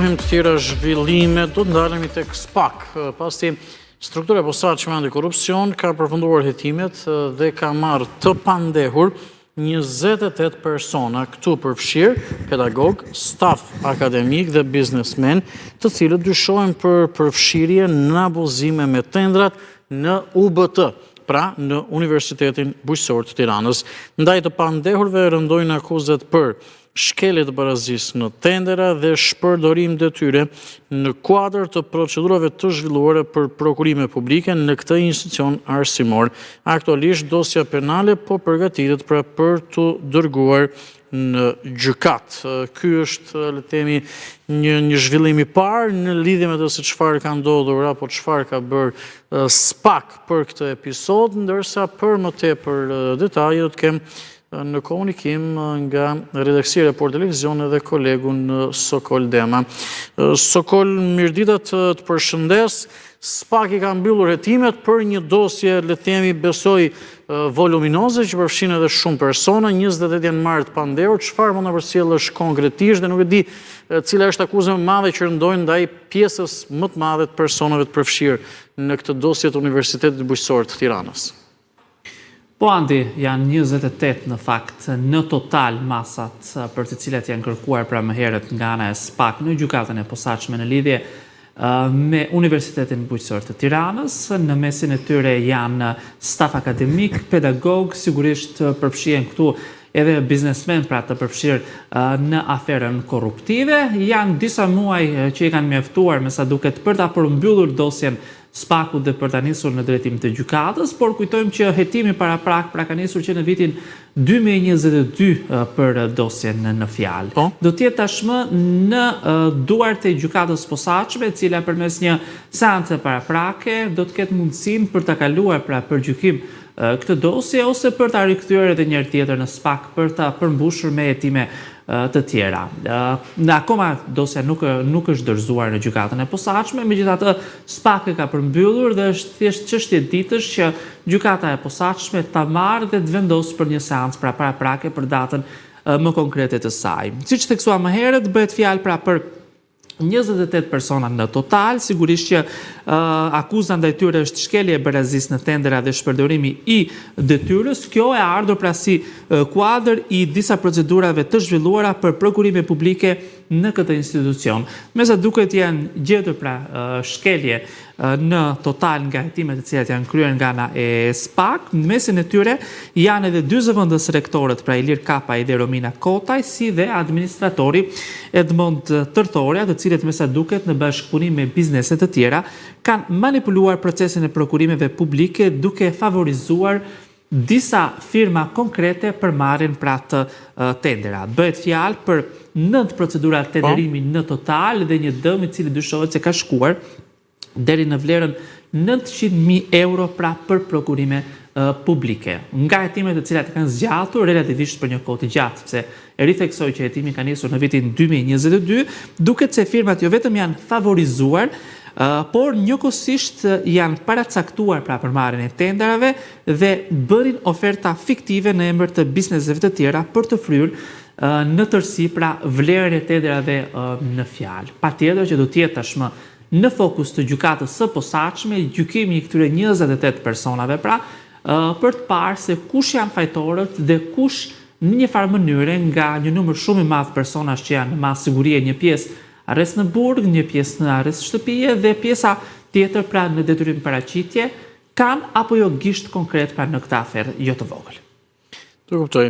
shohim të tjera zhvillime, do të ndalemi tek SPAK. Pasi struktura e posaçme antikorrupsion ka përfunduar hetimet dhe ka marrë të pandehur 28 persona, këtu përfshirë pedagog, staf akademik dhe biznesmen, të cilët dyshohen për përfshirje në abuzime me tendrat në UBT, pra në Universitetin Bujqësor të Tiranës. Ndaj të pandehurve rëndojnë akuzat për shkelje të barazisë në tendera dhe shpërdorim detyre në kuadër të procedurave të zhvilluara për prokurime publike në këtë institucion arsimor. Aktualisht dosja penale po përgatitet pra për të dërguar në gjykat. Ky është, le të themi, një zhvillim i parë në lidhje me të se çfarë ka ndodhur apo çfarë ka bërë SPAK për këtë episod, ndërsa për më tepër detaje do të kem në komunikim nga redaksia Report Televizion dhe kolegun Sokol Dema. Sokol, mirëdita të përshëndes. SPAK i ka mbyllur hetimet për një dosje, le të themi, besoj voluminoze, që përfshin edhe shumë persona, 28 janë marrë të pandehur. Çfarë mund ta përcjellësh konkretisht dhe nuk e di cila është akuza më e madhe që rëndojnë ndaj pjesës më të madhe të personave të përfshirë në këtë dosje të Universitetit Bujqësor të Tiranës. Po Andi, janë 28 në fakt në total masat për të cilat janë kërkuar pra më herët nga ana e SPAK në gjykatën e posaçme në lidhje me Universitetin Bujqësor të Tiranës. Në mesin e tyre janë staf akademik, pedagog, sigurisht përfshihen këtu edhe biznesmen pra të përfshirë në aferën korruptive. Janë disa muaj që i kanë mjaftuar me sa duket për ta përmbyllur dosjen SPAK-u dhe për ta nisur në drejtim të gjykatës, por kujtojmë që hetimi paraprak pra ka nisur që në vitin 2022 për dosjen në fjalë. Do të jetë tashmë në duart e gjykatës posaçme, e cila përmes një seance paraprake do të ketë mundësinë për ta kaluar pra për gjykim këtë dosje ose për ta rikthyer edhe një herë tjetër në SPAK për ta përmbushur me hetime të tjera. Akoma dosja nuk është dorëzuar në gjykatën e posaçme, megjithatë SPAK e ka përmbyllur dhe është thjesht çështje ditësh që gjykata e posaçme ta marrë dhe të vendosë për një seancë pra paraprake për datën më konkrete të saj. Siç theksuam më herët, bëhet fjalë pra për 28 persona në total, sigurisht që akuza ndaj tyre është shkelje e barazisë në tendera dhe shpërdorimi i detyrës. Kjo e ardhur pra si kuadër i disa procedurave të zhvilluara për prokurime publike në këtë institucion. Me sa duket janë gjetur pra shkelje në total nga hetimet të cilat janë kryer nga ana e SPAK. Në mesin e tyre janë edhe dy zëvendës rektorët, pra Ilir Kapaj dhe Romina Kotaj, si dhe administratori Edmond Tërthorja, të cilët me sa duket në bashkëpunim me biznese të tjera kanë manipuluar procesin e prokurimeve publike duke favorizuar disa firma konkrete për marrjen pra të tendera. Bëhet fjalë për 9 procedura tenderimi në total dhe një dëm i cili dyshohet se ka shkuar deri në vlerën 900.000 euro pra për prokurime publike. Nga hetimet të cilat kanë zgjatur relativisht për një kohë të gjatë, sepse e ritheksoj që hetimi ka nisur në vitin 2022, duket se firmat jo vetëm janë favorizuar, por njëkohësisht janë paracaktuar pra për marrjen e tenderave dhe bërin oferta fiktive në emër të bizneseve të tjera për të fryrë në tërësi pra vlerën e tenderave në fjalë. Patjetër që do të jetë tashmë në fokus të gjykatës së posaçme gjykimi i këtyre 28 personave pra për të parë se kush janë fajtorët dhe kush në një farë mënyre nga një numër shumë i madh personash që janë me sigurie, një pjesë arrest në burg, një pjesë në arrest shtëpie dhe pjesa tjetër pra në detyrim paraqitje, kanë apo jo gisht konkret pra në këtë aferë jo të vogël. Të kuptoj.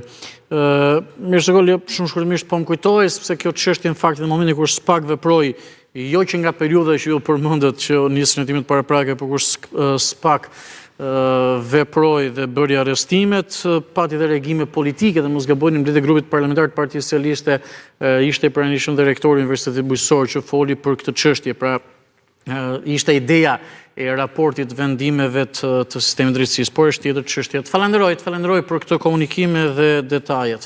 Mirë Sokol, shumë shkurtimisht po më kujtoj, sepse kjo çështje në fakt në momentin kur SPAK veproi, jo që nga periudha që ju përmendet që nisën hetimet paraprake, por kur SPAK veproi dhe bëri arrestimet, pati dhe reagime politike dhe mos gabojmë mbledhja e grupit parlamentar të Partisë Socialiste, ishte i pranishëm dhe rektori i Universitetit Bujqësor që foli për këtë çështje, pra ishte ideja e raportit vendimeve të sistemit drejtësisë, por është tjetër çështje. Të falenderoj për këtë komunikim dhe detajet.